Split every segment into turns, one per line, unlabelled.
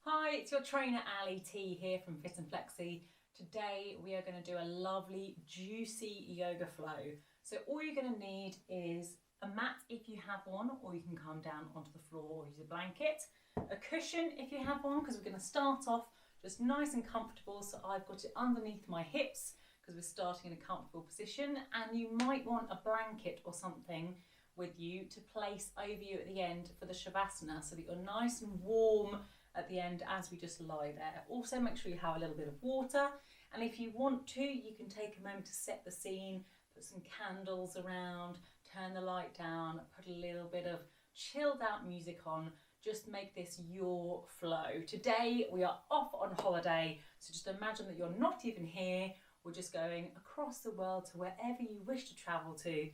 Hi, it's your trainer Ali T here from Fit&Flexi. Today we are going to do a lovely juicy yoga flow. So all you're going to need is a mat if you have one, or you can come down onto the floor or use a blanket. A cushion if you have one, because we're going to start off just nice and comfortable. So I've got it underneath my hips because we're starting in a comfortable position, and you might want a blanket or something with you to place over you at the end for the Shavasana so that you're nice and warm at the end as we just lie there. Also make sure you have a little bit of water, and if you want to, you can take a moment to set the scene, put some candles around, turn the light down, put a little bit of chilled out music on. Just make this your flow. Today we are off on holiday, so just imagine that you're not even here. We're just going across the world to wherever you wish to travel to,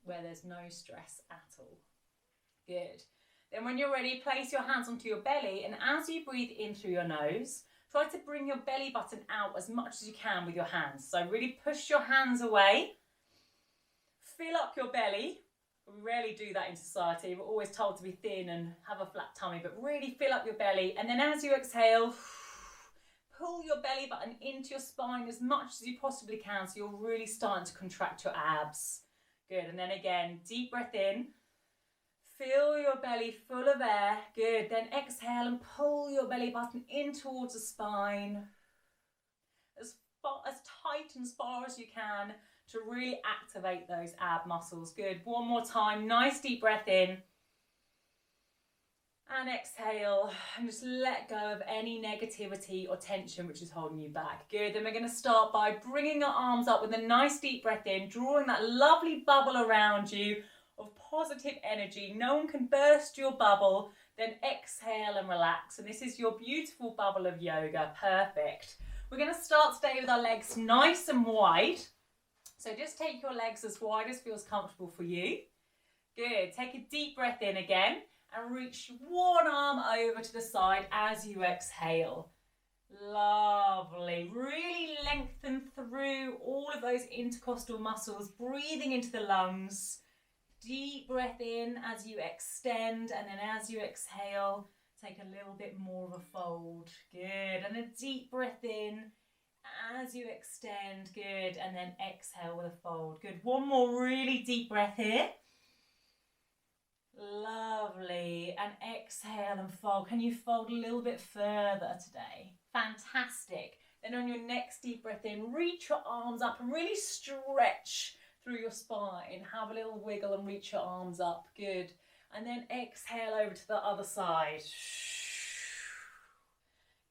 where there's no stress at all. Good. Then when you're ready, place your hands onto your belly, and as you breathe in through your nose, try to bring your belly button out as much as you can with your hands. So really push your hands away. Fill up your belly. We rarely do that in society. We're always told to be thin and have a flat tummy, but really fill up your belly. And then as you exhale, pull your belly button into your spine as much as you possibly can, so you're really starting to contract your abs. Good. And then again, deep breath in. Fill your belly full of air. Good. Then exhale and pull your belly button in towards the spine. As tight and as far as you can to really activate those ab muscles. Good. One more time. Nice deep breath in. And exhale, and just let go of any negativity or tension which is holding you back. Good. Then we're going to start by bringing our arms up with a nice deep breath in, drawing that lovely bubble around you of positive energy. No one can burst your bubble. Then exhale and relax. And this is your beautiful bubble of yoga. Perfect. We're going to start today with our legs nice and wide. So just take your legs as wide as feels comfortable for you. Good. Take a deep breath in again. And reach one arm over to the side as you exhale. Lovely. Really lengthen through all of those intercostal muscles, breathing into the lungs. Deep breath in as you extend, and then as you exhale, take a little bit more of a fold. Good. And a deep breath in as you extend. Good. And then exhale with a fold. Good. One more really deep breath here. Lovely. And exhale and fold. Can you fold a little bit further today? Fantastic. Then on your next deep breath in, reach your arms up and really stretch through your spine. Have a little wiggle and reach your arms up. Good. And then exhale over to the other side.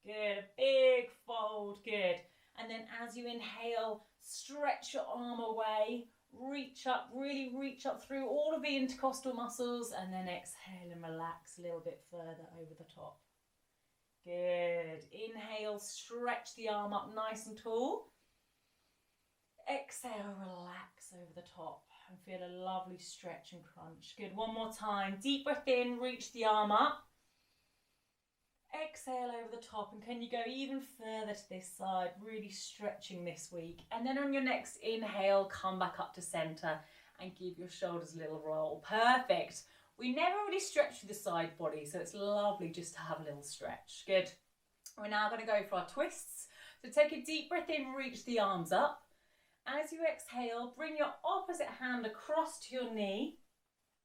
Good. A big fold. Good. And then as you inhale, stretch your arm away. Reach up, really reach up through all of the intercostal muscles, and then exhale and relax a little bit further over the top. Good. Inhale, stretch the arm up nice and tall. Exhale, relax over the top and feel a lovely stretch and crunch. Good. One more time. Deep breath in, reach the arm up. Exhale over the top, and can you go even further to this side, really stretching this week. And then on your next inhale, come back up to center and give your shoulders a little roll. Perfect. We never really stretch through the side body, so it's lovely just to have a little stretch. Good. We're now going to go for our twists. So take a deep breath in, reach the arms up. As you exhale, bring your opposite hand across to your knee.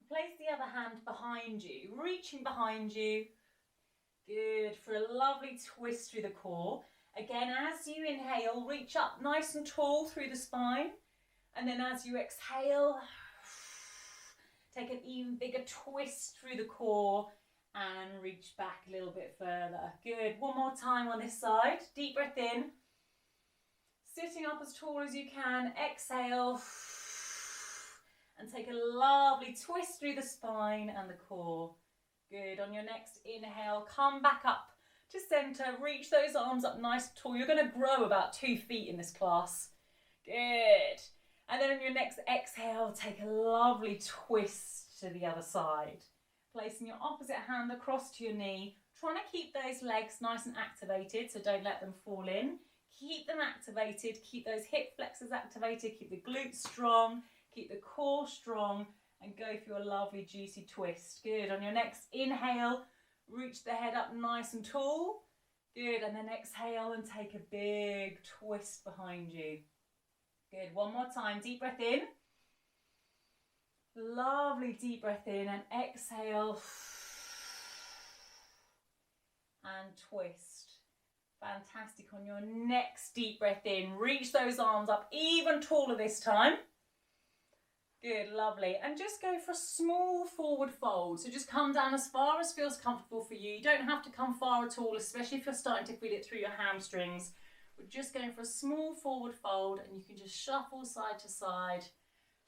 Place the other hand behind you, reaching behind you. Good, for a lovely twist through the core. Again, as you inhale, reach up nice and tall through the spine. And then as you exhale, take an even bigger twist through the core and reach back a little bit further. Good, one more time on this side. Deep breath in. Sitting up as tall as you can. Exhale. And take a lovely twist through the spine and the core. Good. On your next inhale, come back up to center. Reach those arms up nice and tall. You're going to grow about 2 feet in this class. Good. And then on your next exhale, take a lovely twist to the other side. Placing your opposite hand across to your knee. Trying to keep those legs nice and activated, so don't let them fall in. Keep them activated. Keep those hip flexors activated. Keep the glutes strong. Keep the core strong. And go for your lovely juicy twist. Good. On your next inhale, reach the head up nice and tall. Good, and then exhale and take a big twist behind you. Good, one more time, deep breath in. Lovely deep breath in and exhale. And twist. Fantastic. On your next deep breath in, reach those arms up even taller this time. Good, lovely. And just go for a small forward fold. So just come down as far as feels comfortable for you. You don't have to come far at all, especially if you're starting to feel it through your hamstrings. We're just going for a small forward fold, and you can just shuffle side to side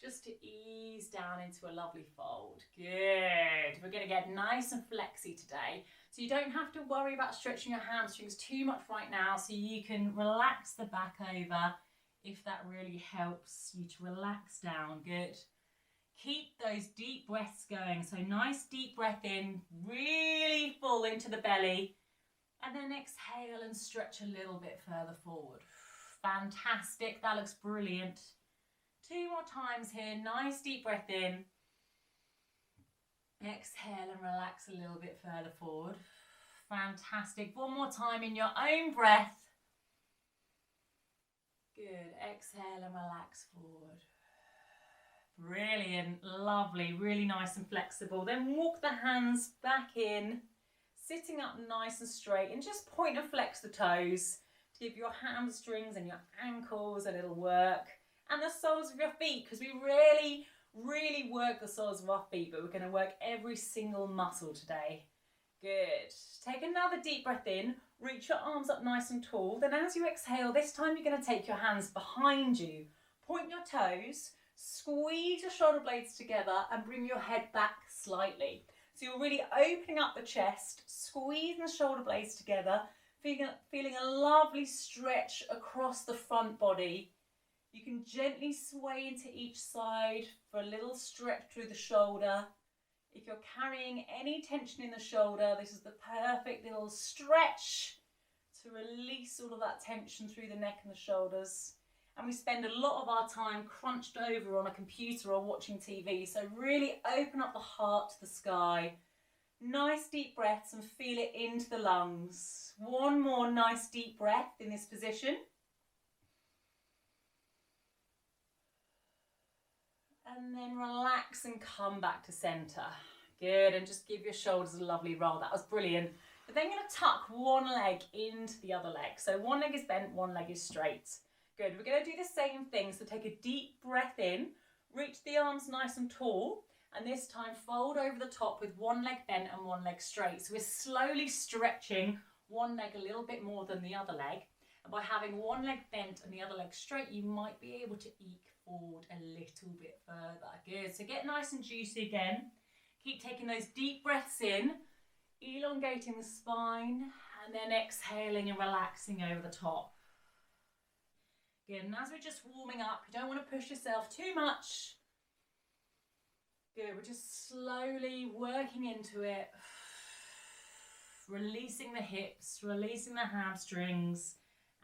just to ease down into a lovely fold. Good. We're going to get nice and flexy today. So you don't have to worry about stretching your hamstrings too much right now, so you can relax the back over if that really helps you to relax down. Good. Keep those deep breaths going. So nice deep breath in, really full into the belly, and then exhale and stretch a little bit further forward. Fantastic. That looks brilliant. 2 more times here. Nice deep breath in. Exhale and relax a little bit further forward. Fantastic. 1 more time in your own breath. Good. Exhale and relax forward. Brilliant. Lovely. Really nice and flexible. Then walk the hands back in, sitting up nice and straight, and just point and flex the toes to give your hamstrings and your ankles a little work, and the soles of your feet, because we really work the soles of our feet, but we're going to work every single muscle today. Good. Take another deep breath in, reach your arms up nice and tall. Then as you exhale, this time you're going to take your hands behind you, point your toes, squeeze your shoulder blades together and bring your head back slightly. So you're really opening up the chest, squeezing the shoulder blades together, feeling a lovely stretch across the front body. You can gently sway into each side for a little stretch through the shoulder. If you're carrying any tension in the shoulder, this is the perfect little stretch to release all of that tension through the neck and the shoulders. And we spend a lot of our time crunched over on a computer or watching TV. So really open up the heart to the sky. Nice deep breaths and feel it into the lungs. 1 more nice deep breath in this position. And then relax and come back to center. Good, and just give your shoulders a lovely roll. That was brilliant. But then you're going to tuck one leg into the other leg. So one leg is bent, one leg is straight. Good, we're going to do the same thing. So take a deep breath in, reach the arms nice and tall, and this time fold over the top with one leg bent and one leg straight. So we're slowly stretching one leg a little bit more than the other leg. And by having one leg bent and the other leg straight, you might be able to eke forward a little bit further. Good, so get nice and juicy again. Keep taking those deep breaths in, elongating the spine, and then exhaling and relaxing over the top. Good, and as we're just warming up, you don't want to push yourself too much. Good, we're just slowly working into it. Releasing the hips, releasing the hamstrings,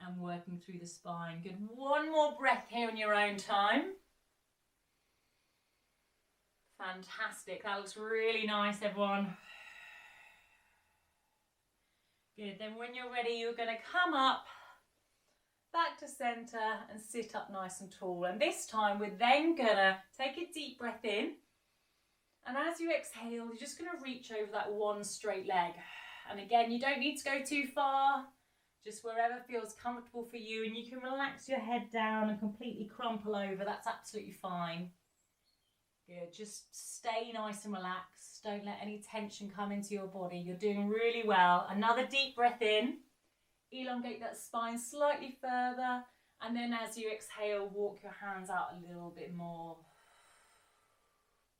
and working through the spine. Good, 1 more breath here in your own time. Fantastic, that looks really nice, everyone. Good, then when you're ready, you're going to come up, back to center, and sit up nice and tall. And this time, we're then going to take a deep breath in. And as you exhale, you're just going to reach over that one straight leg. And again, you don't need to go too far. Just wherever feels comfortable for you, and you can relax your head down and completely crumple over. That's absolutely fine. Good, just stay nice and relaxed. Don't let any tension come into your body. You're doing really well. Another deep breath in. Elongate that spine slightly further. And then as you exhale, walk your hands out a little bit more.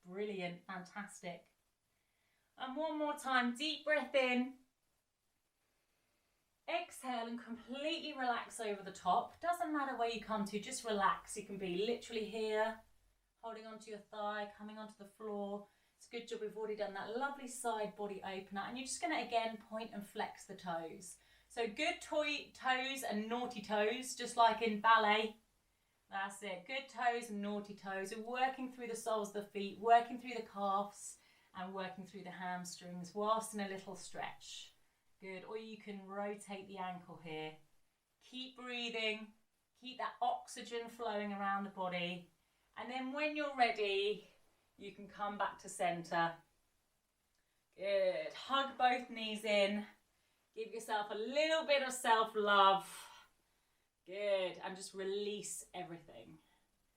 Brilliant, fantastic. And 1 more time, deep breath in. Exhale and completely relax over the top. Doesn't matter where you come to, just relax. You can be literally here, holding onto your thigh, coming onto the floor. It's a good job we've already done that lovely side body opener. And you're just going to again point and flex the toes. So good toes and naughty toes, just like in ballet. That's it, good toes and naughty toes. And working through the soles of the feet, working through the calves, and working through the hamstrings whilst in a little stretch. Good, or you can rotate the ankle here. Keep breathing, keep that oxygen flowing around the body. And then when you're ready, you can come back to center. Good, hug both knees in. Give yourself a little bit of self-love. Good, and just release everything.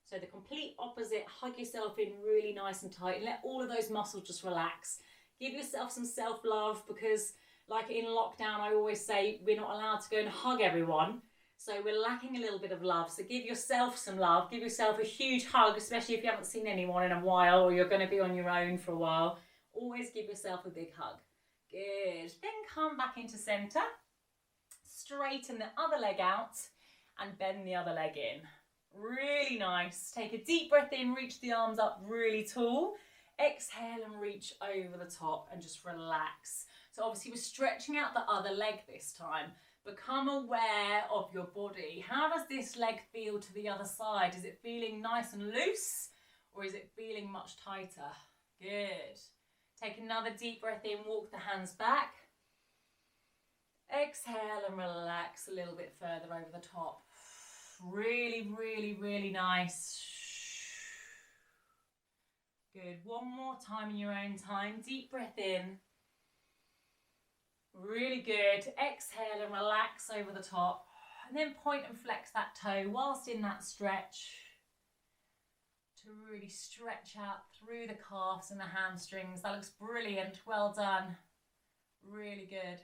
So the complete opposite, hug yourself in really nice and tight and let all of those muscles just relax. Give yourself some self-love, because like in lockdown, I always say we're not allowed to go and hug everyone. So we're lacking a little bit of love. So give yourself some love. Give yourself a huge hug, especially if you haven't seen anyone in a while or you're going to be on your own for a while. Always give yourself a big hug. Good. Then come back into center. Straighten the other leg out and bend the other leg in. Really nice. Take a deep breath in, reach the arms up really tall. Exhale and reach over the top and just relax. So obviously we're stretching out the other leg this time. Become aware of your body. How does this leg feel to the other side? Is it feeling nice and loose, or is it feeling much tighter? Good. Take another deep breath in, walk the hands back. Exhale and relax a little bit further over the top. Really, really, really nice. Good. One more time in your own time. Deep breath in. Really good. Exhale and relax over the top. And then point and flex that toe whilst in that stretch, to really stretch out through the calves and the hamstrings. That looks brilliant. Well done. Really good.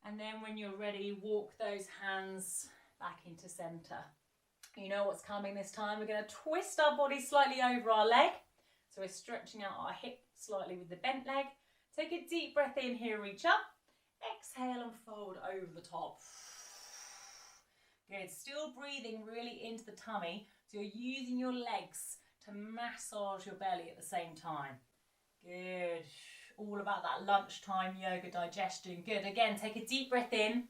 And then when you're ready, walk those hands back into center. You know what's coming this time. We're going to twist our body slightly over our leg. So we're stretching out our hip slightly with the bent leg. Take a deep breath in here, reach up. Exhale and fold over the top. Good, still breathing really into the tummy. So you're using your legs to massage your belly at the same time. Good, all about that lunchtime yoga digestion. Good, again, take a deep breath in.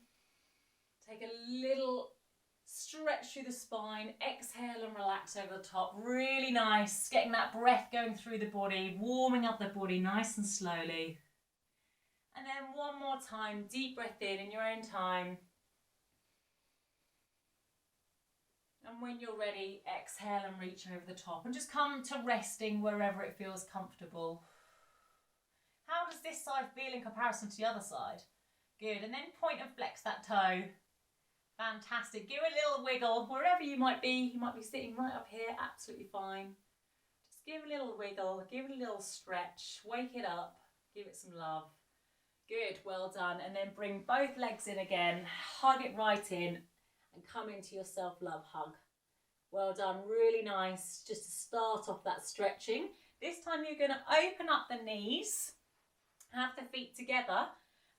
Take a little stretch through the spine. Exhale and relax over the top. Really nice, getting that breath going through the body, warming up the body nice and slowly. And then one more time, deep breath in your own time. And when you're ready, exhale and reach over the top and just come to resting wherever it feels comfortable. How does this side feel in comparison to the other side? Good, and then point and flex that toe. Fantastic. Give it a little wiggle wherever you might be. You might be sitting right up here, absolutely fine. Just give it a little wiggle, give it a little stretch, wake it up, give it some love. Good, well done. And then bring both legs in again, hug it right in and come into your self-love hug. Well done, really nice. Just to start off that stretching. This time you're going to open up the knees, have the feet together,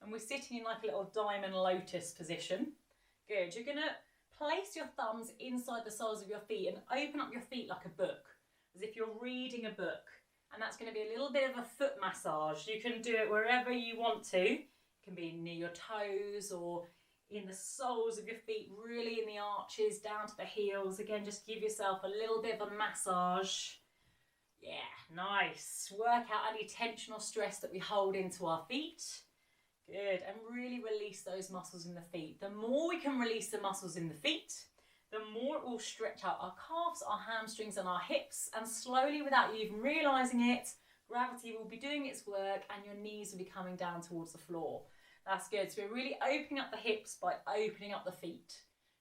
and we're sitting in like a little diamond lotus position. Good, you're going to place your thumbs inside the soles of your feet and open up your feet like a book, as if you're reading a book. And that's going to be a little bit of a foot massage. You can do it wherever you want to. It can be near your toes or in the soles of your feet, really in the arches, down to the heels. Again, just give yourself a little bit of a massage. Yeah, nice. Work out any tension or stress that we hold into our feet. Good, and really release those muscles in the feet. The more we can release the muscles in the feet, the more it will stretch out our calves, our hamstrings and our hips, and slowly, without you even realising it, gravity will be doing its work and your knees will be coming down towards the floor. That's good. So we're really opening up the hips by opening up the feet.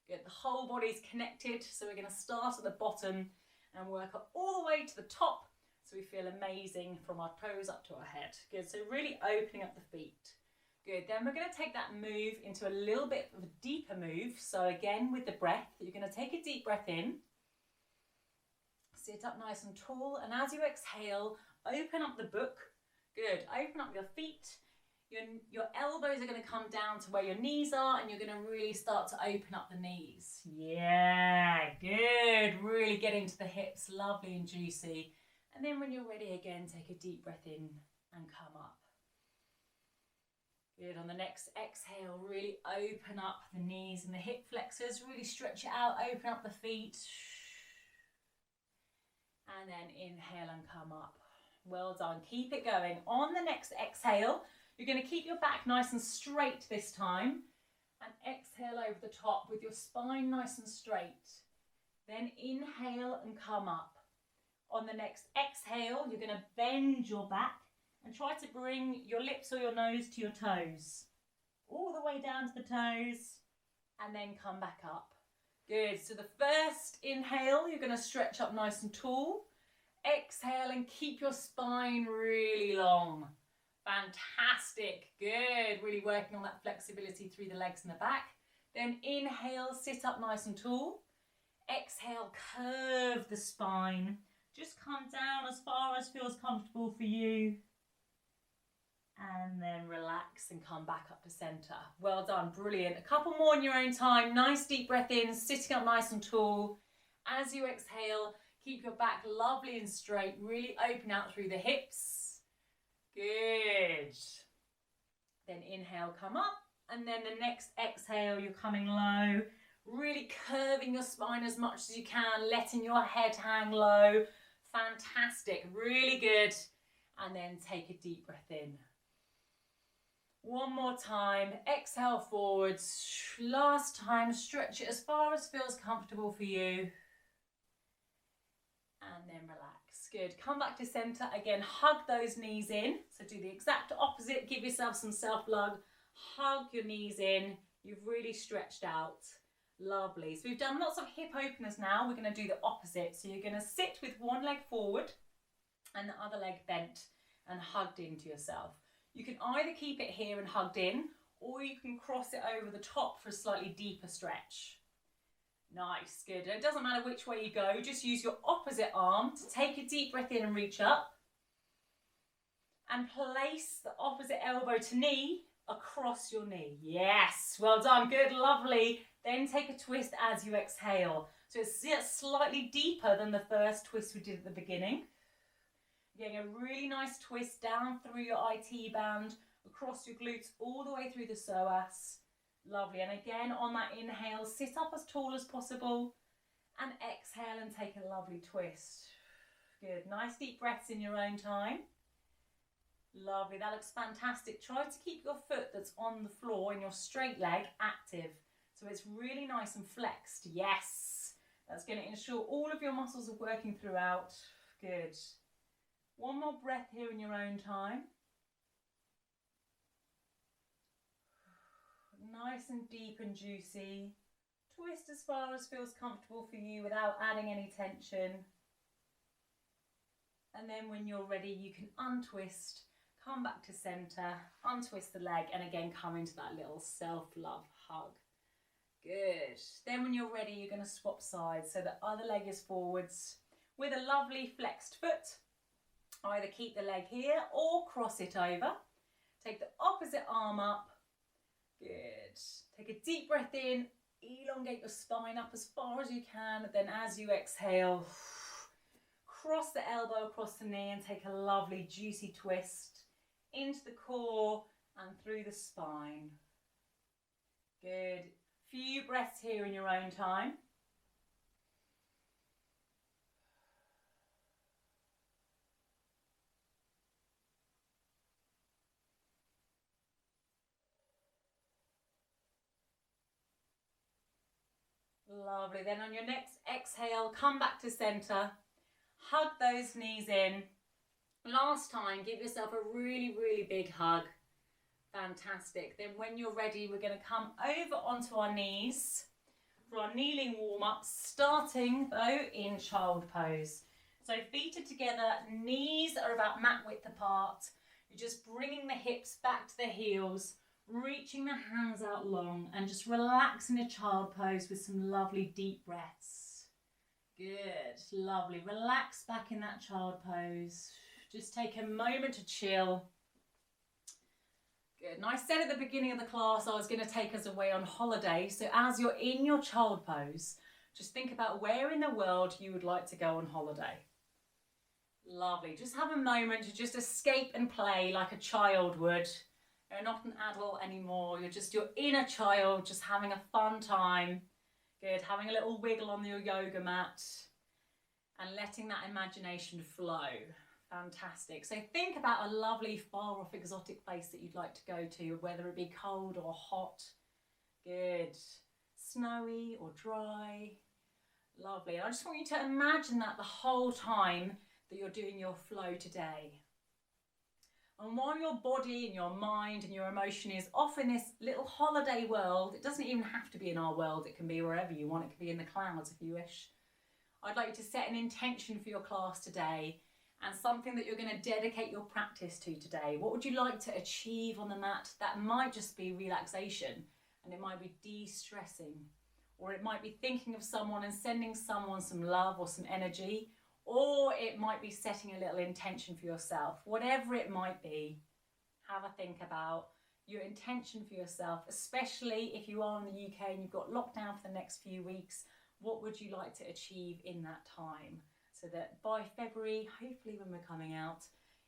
Good, the whole body's connected, so we're going to start at the bottom and work up all the way to the top so we feel amazing from our toes up to our head. Good, so really opening up the feet. Good, then we're going to take that move into a little bit of a deeper move. So again, with the breath, you're going to take a deep breath in, sit up nice and tall, and as you exhale, open up the book. Good, open up your feet. Your elbows are going to come down to where your knees are, and you're going to really start to open up the knees. Yeah, good, really get into the hips, lovely and juicy. And then when you're ready again, take a deep breath in and come up. Good, on the next exhale, really open up the knees and the hip flexors, really stretch it out, open up the feet. And then inhale and come up. Well done, keep it going. On the next exhale, You're going to keep your back nice and straight this time, and exhale over the top with your spine nice and straight. Then inhale and come up. On the next exhale, you're going to bend your back and try to bring your lips or your nose to your toes. All the way down to the toes, and then come back up. Good. So the first inhale, you're going to stretch up nice and tall. Exhale and keep your spine really long. Fantastic. Good. Really working on that flexibility through the legs and the back. Then inhale, sit up nice and tall. Exhale, curve the spine. Just come down as far as feels comfortable for you. And then relax and come back up to center. Well done, brilliant. A couple more in your own time. Nice deep breath in, sitting up nice and tall. As you exhale, keep your back lovely and straight. Really open out through the hips. Good. Then inhale, come up. And then the next exhale, you're coming low. Really curving your spine as much as you can, letting your head hang low. Fantastic, really good. And then take a deep breath in. One more time, exhale forwards. Last time, stretch it as far as feels comfortable for you. And then relax. Good. Come back to center. Again, hug those knees in. So do the exact opposite. Give yourself some self-love. Hug your knees in. You've really stretched out. Lovely. So we've done lots of hip openers now. We're going to do the opposite. So you're going to sit with one leg forward and the other leg bent and hugged into yourself. You can either keep it here and hugged in, or you can cross it over the top for a slightly deeper stretch. Nice, good. And it doesn't matter which way you go, just use your opposite arm to take a deep breath in and reach up. And place the opposite elbow to knee across your knee. Yes, well done, good, lovely. Then take a twist as you exhale. So it's slightly deeper than the first twist we did at the beginning. Getting a really nice twist down through your IT band, across your glutes, all the way through the psoas. Lovely. And again, on that inhale, sit up as tall as possible. And exhale and take a lovely twist. Good. Nice deep breaths in your own time. Lovely. That looks fantastic. Try to keep your foot that's on the floor and your straight leg active. So it's really nice and flexed. Yes. That's going to ensure all of your muscles are working throughout. Good. One more breath here in your own time. Nice and deep and juicy. Twist as far as feels comfortable for you without adding any tension. And then when you're ready, you can untwist, come back to center, untwist the leg, and again come into that little self-love hug. Good. Then when you're ready, you're going to swap sides. So the other leg is forwards with a lovely flexed foot. Either keep the leg here or cross it over. Take the opposite arm up. Good. Take a deep breath in. Elongate your spine up as far as you can. Then as you exhale, cross the elbow across the knee and take a lovely juicy twist into the core and through the spine. Good. Few breaths here in your own time. Lovely. Then on your next exhale, come back to center. Hug those knees in. Last time, give yourself a really, really big hug. Fantastic. Then when you're ready, we're going to come over onto our knees for our kneeling warm-up, starting though in child pose. So feet are together, knees are about mat width apart. You're just bringing the hips back to the heels, reaching the hands out long and just relax in a child pose with some lovely deep breaths. Good, lovely. Relax back in that child pose. Just take a moment to chill. Good. And I said at the beginning of the class I was going to take us away on holiday. So as you're in your child pose, just think about where in the world you would like to go on holiday. Lovely. Just have a moment to just escape and play like a child would. You're not an adult anymore. You're just your inner child, just having a fun time. Good. Having a little wiggle on your yoga mat and letting that imagination flow. Fantastic. So think about a lovely far off exotic place that you'd like to go to, whether it be cold or hot. Good. Snowy or dry. Lovely. And I just want you to imagine that the whole time that you're doing your flow today. And while your body and your mind and your emotion is off in this little holiday world, it doesn't even have to be in our world, it can be wherever you want, it can be in the clouds if you wish. I'd like you to set an intention for your class today and something that you're going to dedicate your practice to today. What would you like to achieve on the mat? That might just be relaxation, and it might be de-stressing, or it might be thinking of someone and sending someone some love or some energy, or it might be setting a little intention for yourself. Whatever it might be, have a think about your intention for yourself, especially if you are in the UK and you've got lockdown for the next few weeks. What would you like to achieve in that time? So that by February, hopefully when we're coming out,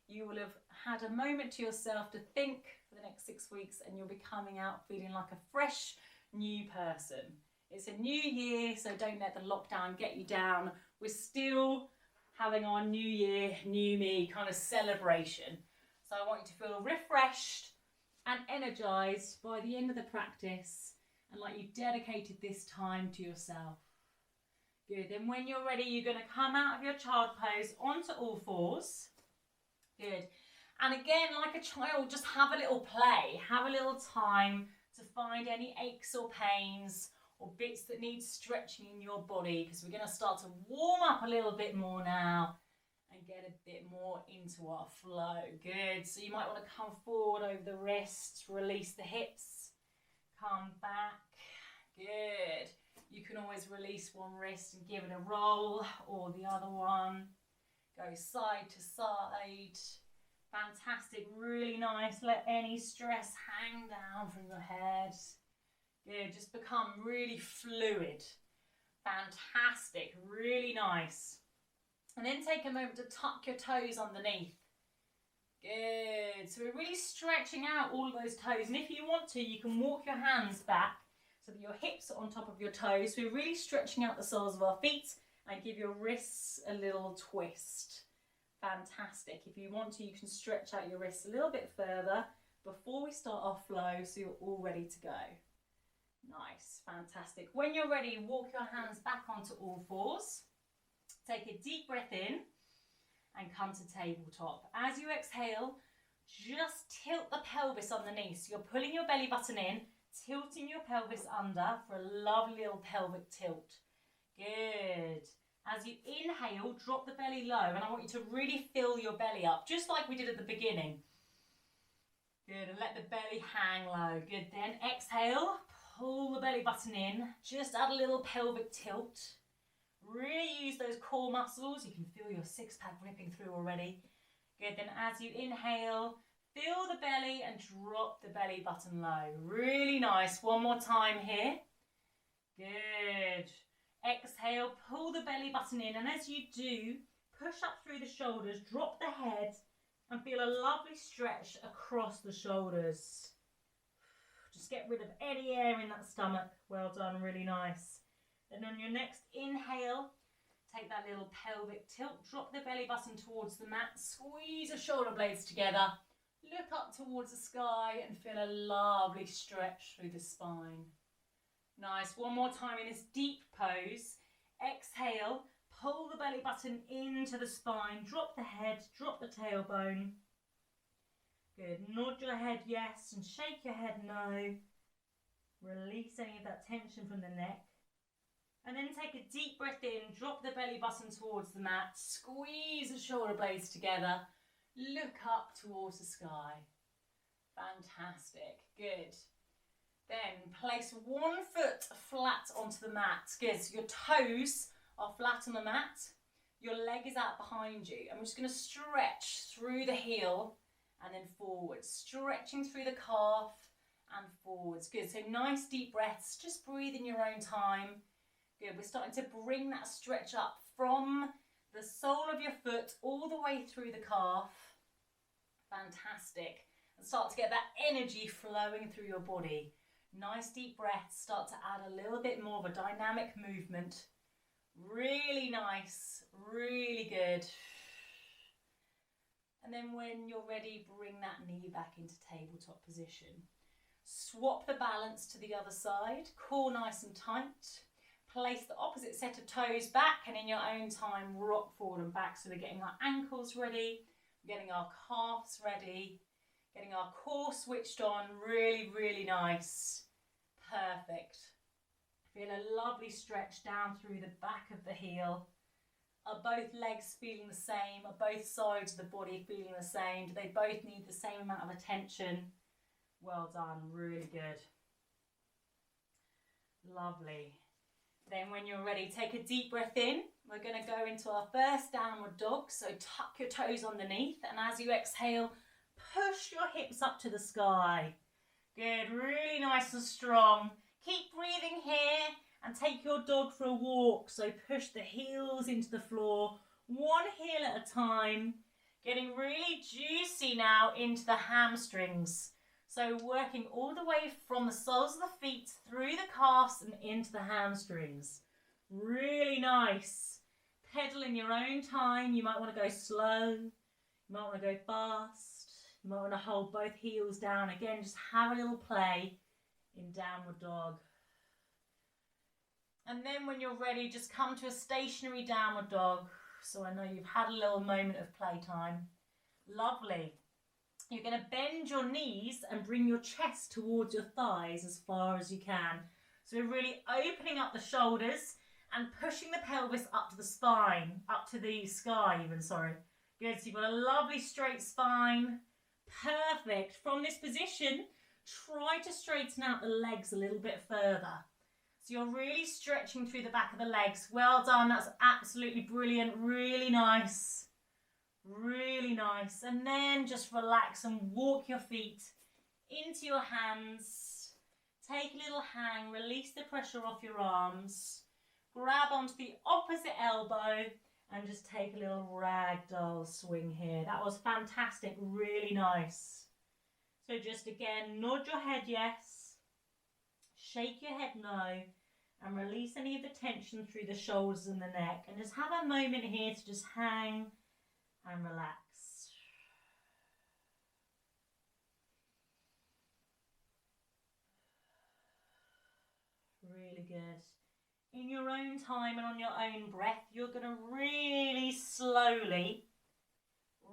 you will have had a moment to yourself to think for the next 6 weeks, and you'll be coming out feeling like a fresh new person. It's a new year, so don't let the lockdown get you down. We're still having our new year, new me kind of celebration. So I want you to feel refreshed and energized by the end of the practice, and like you've dedicated this time to yourself. Good. Then when you're ready, you're going to come out of your child pose onto all fours. Good. And again, like a child, just have a little play, have a little time to find any aches or pains or bits that need stretching in your body, because we're going to start to warm up a little bit more now and get a bit more into our flow. Good. So you might want to come forward over the wrists, release the hips, come back. Good. You can always release one wrist and give it a roll, or the other one. Go side to side. Fantastic, really nice. Let any stress hang down from your head. Good, just become really fluid. Fantastic, really nice. And then take a moment to tuck your toes underneath. Good, so we're really stretching out all of those toes. And if you want to, you can walk your hands back so that your hips are on top of your toes. So we're really stretching out the soles of our feet, and give your wrists a little twist. Fantastic. If you want to, you can stretch out your wrists a little bit further before we start our flow, so you're all ready to go. Nice, fantastic. When you're ready, walk your hands back onto all fours. Take a deep breath in and come to tabletop. As you exhale, just tilt the pelvis underneath. So you're pulling your belly button in, tilting your pelvis under for a lovely little pelvic tilt. Good. As you inhale, drop the belly low, and I want you to really fill your belly up, just like we did at the beginning. Good, and let the belly hang low. Good, then exhale, pull the belly button in, just add a little pelvic tilt. Really use those core muscles. You can feel your six-pack ripping through already. Good, then as you inhale, fill the belly and drop the belly button low. Really nice. One more time here. Good. Exhale, pull the belly button in, and as you do, push up through the shoulders, drop the head, and feel a lovely stretch across the shoulders. Just get rid of any air in that stomach. Well done, really nice. Then on your next inhale, take that little pelvic tilt, drop the belly button towards the mat, squeeze the shoulder blades together, look up towards the sky, and feel a lovely stretch through the spine. Nice. One more time in this deep pose. Exhale, pull the belly button into the spine, drop the head, drop the tailbone. Good. Nod your head yes and shake your head no. Release any of that tension from the neck. And then take a deep breath in, drop the belly button towards the mat, squeeze the shoulder blades together, look up towards the sky. Fantastic. Good. Then place one foot flat onto the mat. Good, so your toes are flat on the mat. Your leg is out behind you. And we're just going to stretch through the heel and then forwards. Stretching through the calf and forwards. Good, so nice deep breaths. Just breathe in your own time. Good, we're starting to bring that stretch up from the sole of your foot all the way through the calf. Fantastic. And start to get that energy flowing through your body. Nice deep breaths, start to add a little bit more of a dynamic movement. Really nice, really good. And then when you're ready, bring that knee back into tabletop position. Swap the balance to the other side, core nice and tight. Place the opposite set of toes back, and in your own time, rock forward and back. So we're getting our ankles ready, getting our calves ready, getting our core switched on, really, really nice. Perfect. Feel a lovely stretch down through the back of the heel. Are both legs feeling the same? Are both sides of the body feeling the same? Do they both need the same amount of attention? Well done, really good. Lovely. Then when you're ready, take a deep breath in. We're going to go into our first downward dog. So tuck your toes underneath, and as you exhale, push your hips up to the sky. Good, really nice and strong. Keep breathing here and take your dog for a walk. So push the heels into the floor, one heel at a time. Getting really juicy now into the hamstrings. So working all the way from the soles of the feet through the calves and into the hamstrings. Really nice. Pedal in your own time. You might want to go slow. You might want to go fast. You might want to hold both heels down. Again, just have a little play in downward dog. And then when you're ready, just come to a stationary downward dog. So I know you've had a little moment of playtime. Lovely. You're going to bend your knees and bring your chest towards your thighs as far as you can. So we're really opening up the shoulders and pushing the pelvis up to the spine, up to the sky even, sorry. Good, so you've got a lovely straight spine. Perfect. From this position, try to straighten out the legs a little bit further. So you're really stretching through the back of the legs. Well done, that's absolutely brilliant, really nice. Really nice. And then just relax and walk your feet into your hands. Take a little hang, release the pressure off your arms. Grab onto the opposite elbow and just take a little ragdoll swing here. That was fantastic, really nice. So just again, nod your head yes, shake your head no, and release any of the tension through the shoulders and the neck. And just have a moment here to just hang and relax. Really good. In your own time and on your own breath, you're going to really slowly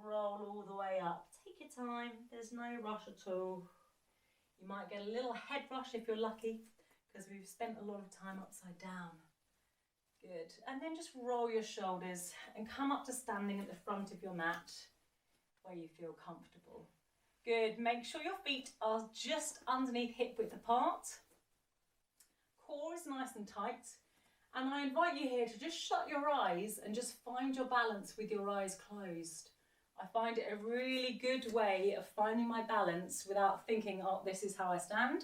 roll all the way up. Take your time, there's no rush at all. You might get a little head rush if you're lucky, because we've spent a lot of time upside down. Good. And then just roll your shoulders and come up to standing at the front of your mat where you feel comfortable. Good. Make sure your feet are just underneath hip width apart. Core is nice and tight. And I invite you here to just shut your eyes and just find your balance with your eyes closed. I find it a really good way of finding my balance without thinking, oh, this is how I stand.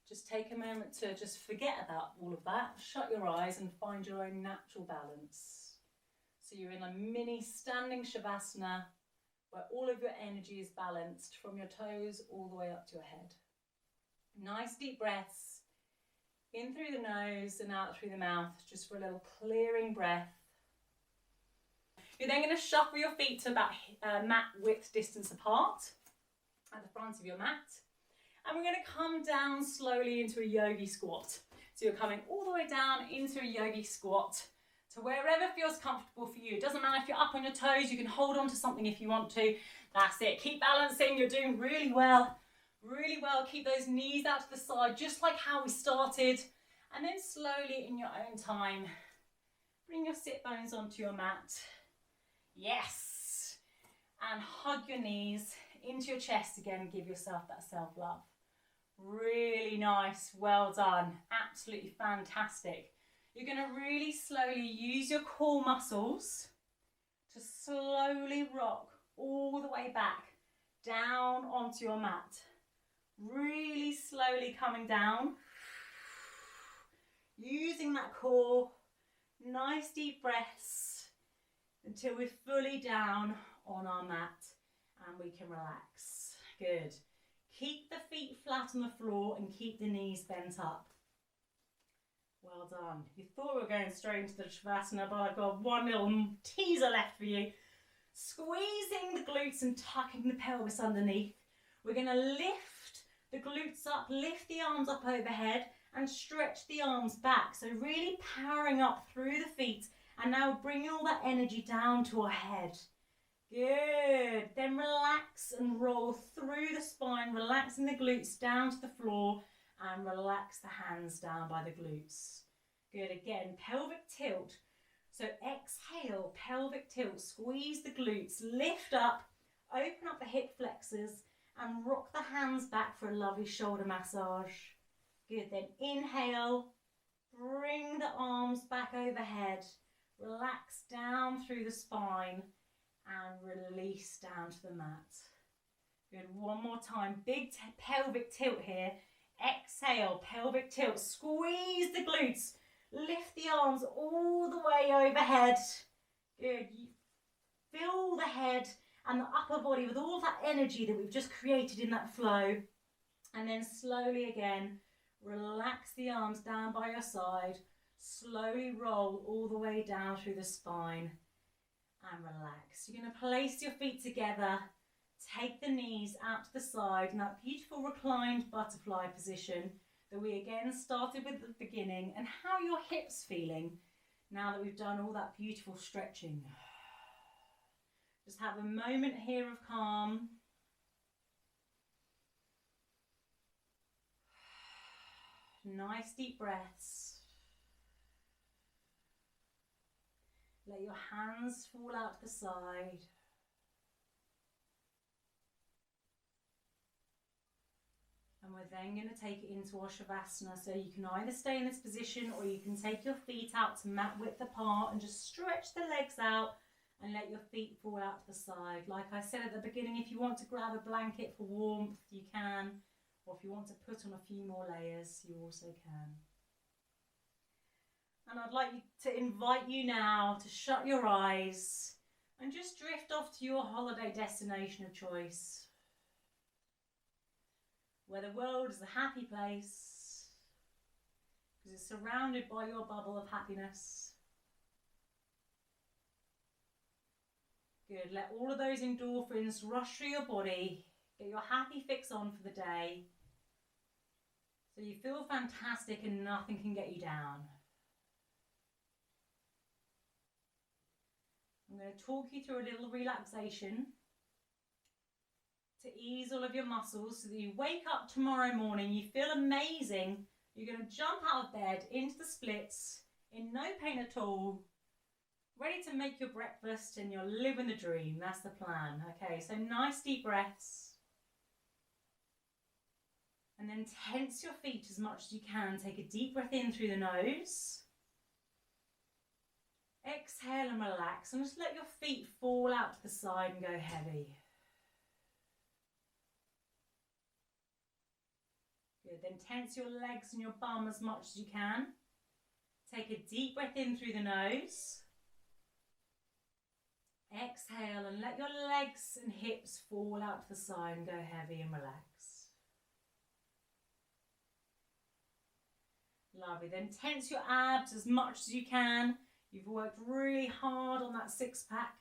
Just take a moment to just forget about all of that. Shut your eyes and find your own natural balance. So you're in a mini standing Shavasana where all of your energy is balanced from your toes all the way up to your head. Nice deep breaths in through the nose and out through the mouth, just for a little clearing breath. You're then going to shuffle your feet to about mat width distance apart at the front of your mat. And we're going to come down slowly into a yogi squat. So you're coming all the way down into a yogi squat to wherever feels comfortable for you. It doesn't matter if you're up on your toes, you can hold on to something if you want to. That's it. Keep balancing. You're doing really well. Really well. Keep those knees out to the side, just like how we started. And then slowly in your own time, bring your sit bones onto your mat. Yes. And hug your knees into your chest again. Give yourself that self-love. Really nice. Well done. Absolutely fantastic. You're going to really slowly use your core muscles to slowly rock all the way back down onto your mat. Really slowly coming down. Using that core. Nice deep breaths until we're fully down on our mat and we can relax. Good. Keep the feet flat on the floor and keep the knees bent up. Well done. You thought we were going straight into the Shavasana, but I've got one little teaser left for you. Squeezing the glutes and tucking the pelvis underneath. We're going to lift the glutes up, lift the arms up overhead and stretch the arms back. So really powering up through the feet and now bringing all that energy down to our head. Good. Then relax and roll through the spine, relaxing the glutes down to the floor and relax the hands down by the glutes. Good. Again, pelvic tilt. So exhale, pelvic tilt, squeeze the glutes, lift up, open up the hip flexors and rock the hands back for a lovely shoulder massage. Good, then inhale, bring the arms back overhead, relax down through the spine and release down to the mat. Good, one more time, big pelvic tilt here. Exhale, pelvic tilt, squeeze the glutes. Lift the arms all the way overhead. Good. You fill the head and the upper body with all that energy that we've just created in that flow. And then slowly again, relax the arms down by your side. Slowly roll all the way down through the spine and relax. You're going to place your feet together. Take the knees out to the side in that beautiful reclined butterfly position that we again started with at the beginning, and how your hips feeling now that we've done all that beautiful stretching. Just have a moment here of calm. Nice deep breaths. Let your hands fall out to the side. And we're then going to take it into our Shavasana. So you can either stay in this position or you can take your feet out to mat width apart and just stretch the legs out and let your feet fall out to the side. Like I said at the beginning, if you want to grab a blanket for warmth, you can. Or if you want to put on a few more layers, you also can. And I'd like to invite you now to shut your eyes and just drift off to your holiday destination of choice, where the world is a happy place, because it's surrounded by your bubble of happiness. Good, let all of those endorphins rush through your body, get your happy fix on for the day, so you feel fantastic and nothing can get you down. I'm going to talk you through a little relaxation to ease all of your muscles so that you wake up tomorrow morning, you feel amazing. You're going to jump out of bed into the splits in no pain at all, ready to make your breakfast and you're living the dream. That's the plan. Okay, so nice deep breaths. And then tense your feet as much as you can. Take a deep breath in through the nose. Exhale and relax and just let your feet fall out to the side and go heavy. Good, then tense your legs and your bum as much as you can. Take a deep breath in through the nose. Exhale and let your legs and hips fall out to the side and go heavy and relax. Lovely, then tense your abs as much as you can. You've worked really hard on that six pack.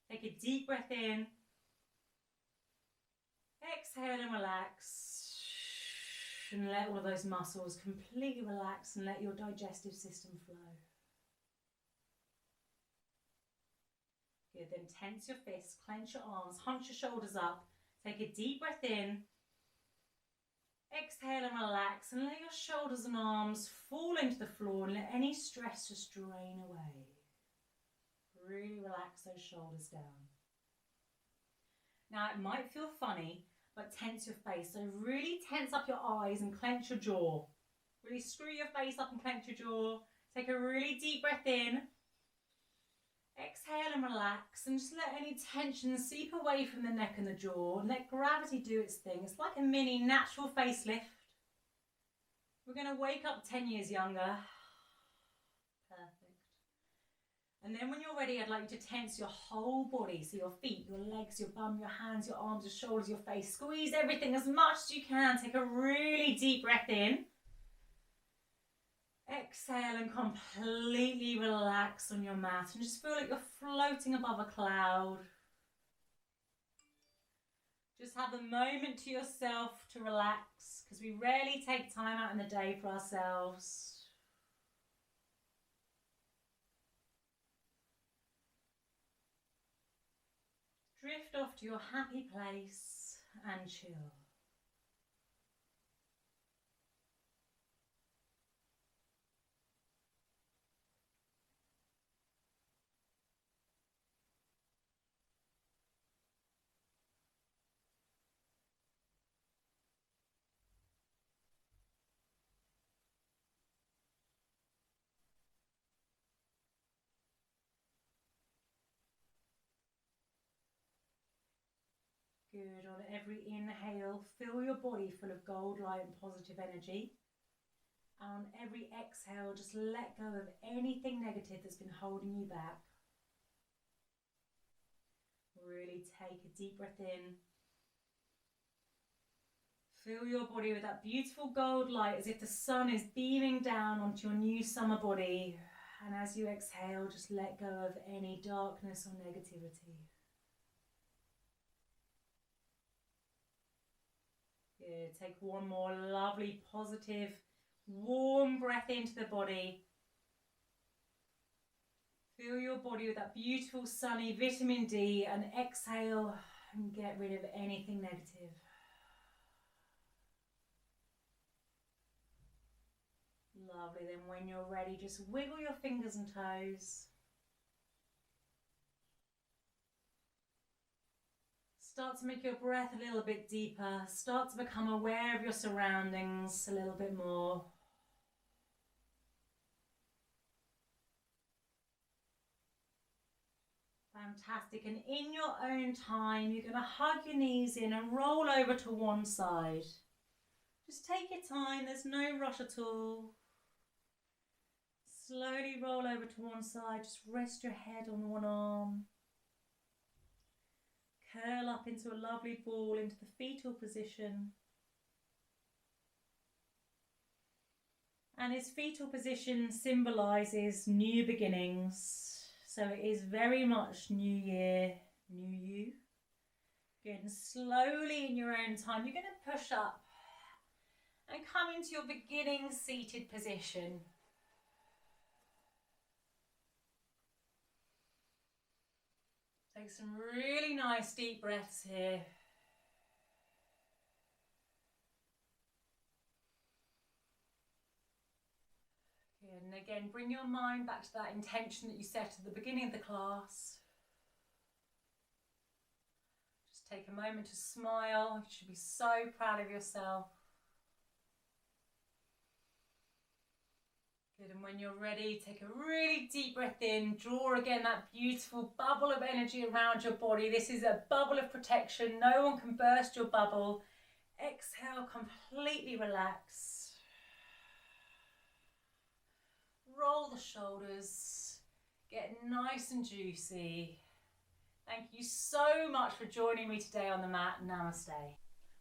Take a deep breath in. Exhale and relax. And let all of those muscles completely relax and let your digestive system flow. Good, then tense your fists, clench your arms, hunch your shoulders up. Take a deep breath in. Exhale and relax and let your shoulders and arms fall into the floor and let any stress just drain away. Really relax those shoulders down. Now it might feel funny, but tense your face. So really tense up your eyes and clench your jaw. Really screw your face up and clench your jaw. Take a really deep breath in. Exhale and relax and just let any tension seep away from the neck and the jaw and let gravity do its thing. It's like a mini natural facelift. We're going to wake up 10 years younger. Perfect. And then when you're ready, I'd like you to tense your whole body. So your feet, your legs, your bum, your hands, your arms, your shoulders, your face. Squeeze everything as much as you can. Take a really deep breath in. Exhale and completely relax on your mat and just feel like you're floating above a cloud. Just have a moment to yourself to relax, because we rarely take time out in the day for ourselves. Drift off to your happy place and chill. Good. On every inhale, fill your body full of gold light and positive energy. And on every exhale, just let go of anything negative that's been holding you back. Really take a deep breath in. Fill your body with that beautiful gold light as if the sun is beaming down onto your new summer body. And as you exhale, just let go of any darkness or negativity. Good. Take one more lovely, positive, warm breath into the body. Fill your body with that beautiful, sunny vitamin D and exhale and get rid of anything negative. Lovely. Then when you're ready, just wiggle your fingers and toes. Start to make your breath a little bit deeper. Start to become aware of your surroundings a little bit more. Fantastic. And in your own time, you're going to hug your knees in and roll over to one side. Just take your time. There's no rush at all. Slowly roll over to one side. Just rest your head on one arm. Curl up into a lovely ball into the fetal position. And his fetal position symbolises new beginnings. So it is very much new year, new you. Good. And slowly in your own time, you're going to push up and come into your beginning seated position. Take some really nice deep breaths here. Good. And again, bring your mind back to that intention that you set at the beginning of the class. Just take a moment to smile. You should be so proud of yourself. Good, and when you're ready, take a really deep breath in. Draw again that beautiful bubble of energy around your body. This is a bubble of protection. No one can burst your bubble. Exhale, completely relax. Roll the shoulders. Get nice and juicy. Thank you so much for joining me today on the mat. Namaste.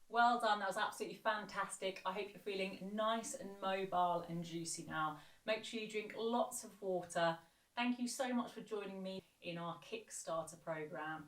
Well done, that was absolutely fantastic. I hope you're feeling nice and mobile and juicy now. Make sure you drink lots of water. Thank you so much for joining me in our Kickstarter program.